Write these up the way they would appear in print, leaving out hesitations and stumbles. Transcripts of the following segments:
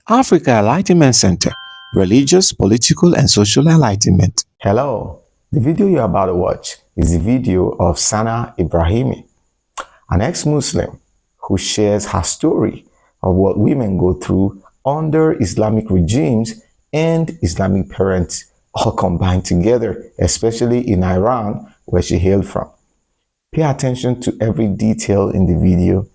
Africa Enlightenment Center, Religious, Political, and Social Enlightenment. Hello, the video you're about to watch is a video of Sana Ibrahimi, an ex-Muslim who shares her story of what women go through under Islamic regimes and Islamic parents all combined together, especially in Iran, where she hailed from. Pay attention to every detail in the video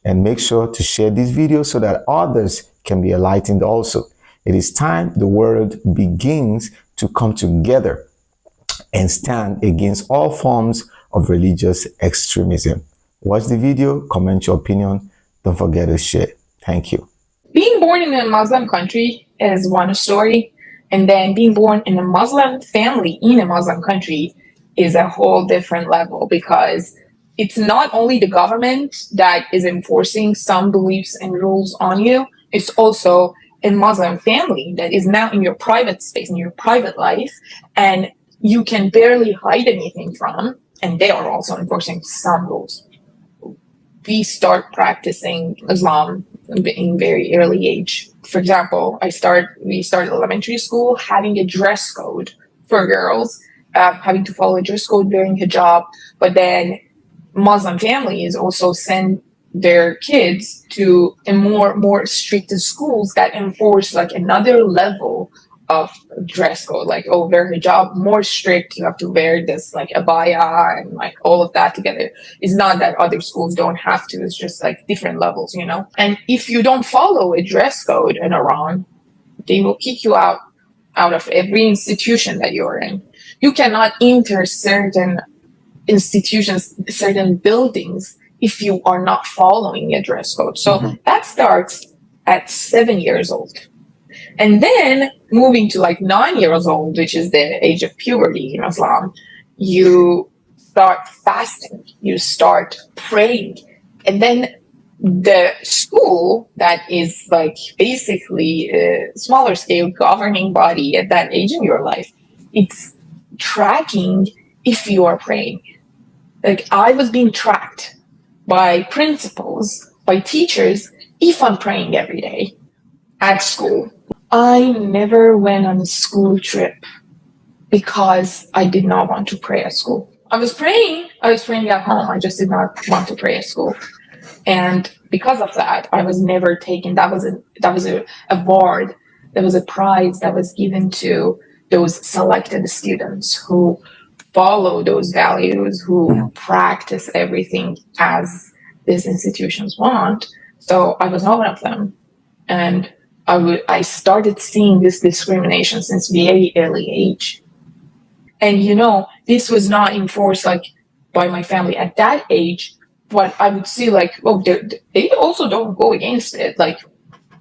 and make sure to share this video so that others can be enlightened also. It is time the world begins to come together and stand against all forms of religious extremism. Watch the video, comment your opinion. Don't forget to share. Thank you. Being born in a Muslim country is one story, and then being born in a Muslim family in a Muslim country is a whole different level, because it's not only the government that is enforcing some beliefs and rules on you, it's also a Muslim family that is now in your private space, in your private life, and you can barely hide anything from, and they are also enforcing some rules. We start practicing Islam in very early age. For example, we started elementary school having a dress code for girls, having to follow a dress code, wearing hijab, but then Muslim families also send their kids to a more strict schools that enforce like another level of dress code, like, oh, wear hijab, more strict, you have to wear this like abaya and like all of that together. It's not that other schools don't have to, it's just like different levels, you know? And if you don't follow a dress code in Iran, they will kick you out of every institution that you're in. You cannot enter certain institutions, certain buildings, if you are not following a dress code. So that starts at 7 years old. And then moving to like 9 years old, which is the age of puberty in Islam, you start fasting, you start praying. And then the school that is like basically a smaller scale governing body at that age in your life, it's tracking if you are praying. Like, I was being tracked by principals, by teachers, if I'm praying every day at school. I never went on a school trip because I did not want to pray at school. I was praying at home. I just did not want to pray at school. And because of that, I was never taken. That was a award. That was a prize that was given to those selected students who follow those values, who practice everything as these institutions want. So I was not one of them. And I started seeing this discrimination since very early age. And this was not enforced like by my family at that age, but I would see like, oh, they also don't go against it. Like,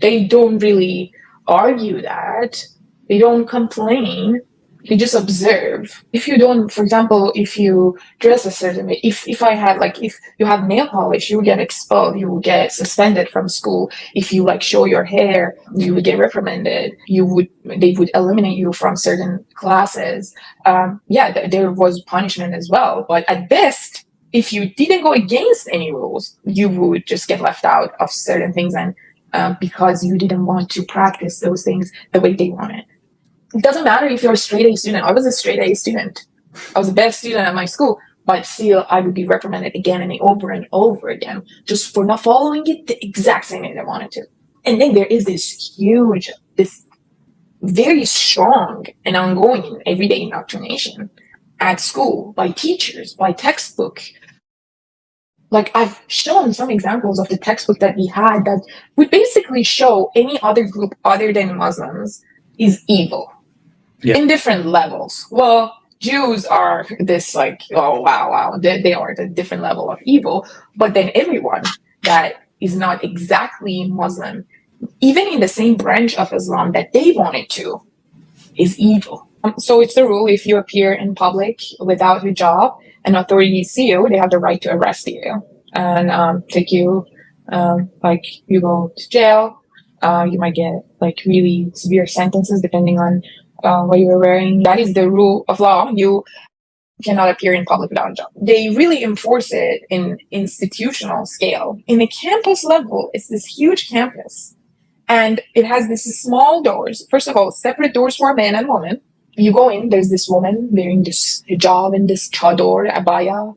they don't really argue that. They don't complain. They just observe. If you don't, for example, if you dress a certain way, if you have nail polish, you will get expelled, you will get suspended from school. If you like show your hair, you would get reprimanded. They would eliminate you from certain classes. There was punishment as well. But at best, if you didn't go against any rules, you would just get left out of certain things, and because you didn't want to practice those things the way they wanted. It doesn't matter if you're a straight A student. I was a straight A student. I was the best student at my school, but still I would be reprimanded again and over again just for not following it the exact same way I wanted to. And then there is this very strong and ongoing everyday indoctrination at school by teachers, by textbook. Like, I've shown some examples of the textbook that we had that would basically show any other group other than Muslims is evil. Yeah. In different levels. Well, Jews are this like, oh, wow, they are at a different level of evil. But then everyone that is not exactly Muslim, even in the same branch of Islam that they wanted to, is evil. So it's the rule, if you appear in public without hijab and authorities see you, they have the right to arrest you and take you, you go to jail. You might get like really severe sentences depending on what you were wearing. That is the rule of law. You cannot appear in public without a job. They really enforce it in institutional scale. In the campus level, it's this huge campus. And it has these small doors. First of all, separate doors for a man and woman. You go in, there's this woman wearing this hijab and this chador, abaya,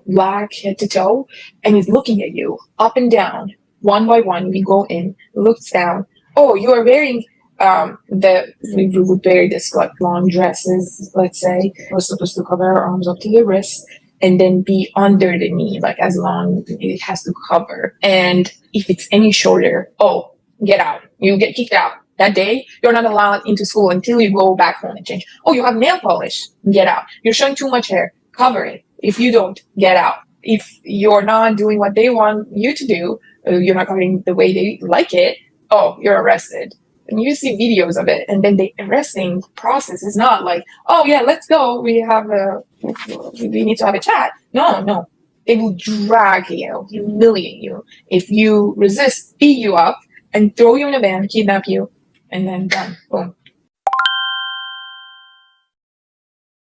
black head to toe, and he's looking at you up and down, one by one. We go in, looks down. Oh, you are wearing we would wear this like long dresses, let's say. We're supposed to cover our arms up to the wrist and then be under the knee, like as long it has to cover. And if it's any shorter, oh, get out. You get kicked out. That day, you're not allowed into school until you go back home and change. Oh, you have nail polish. Get out. You're showing too much hair. Cover it. If you don't, get out. If you're not doing what they want you to do, you're not covering the way they like it, oh, you're arrested. And you see videos of it, and then the arresting process is not like, oh yeah, let's go. We need to have a chat. No. They will drag you, humiliate you. If you resist, beat you up, and throw you in a van, kidnap you, and then done. Boom.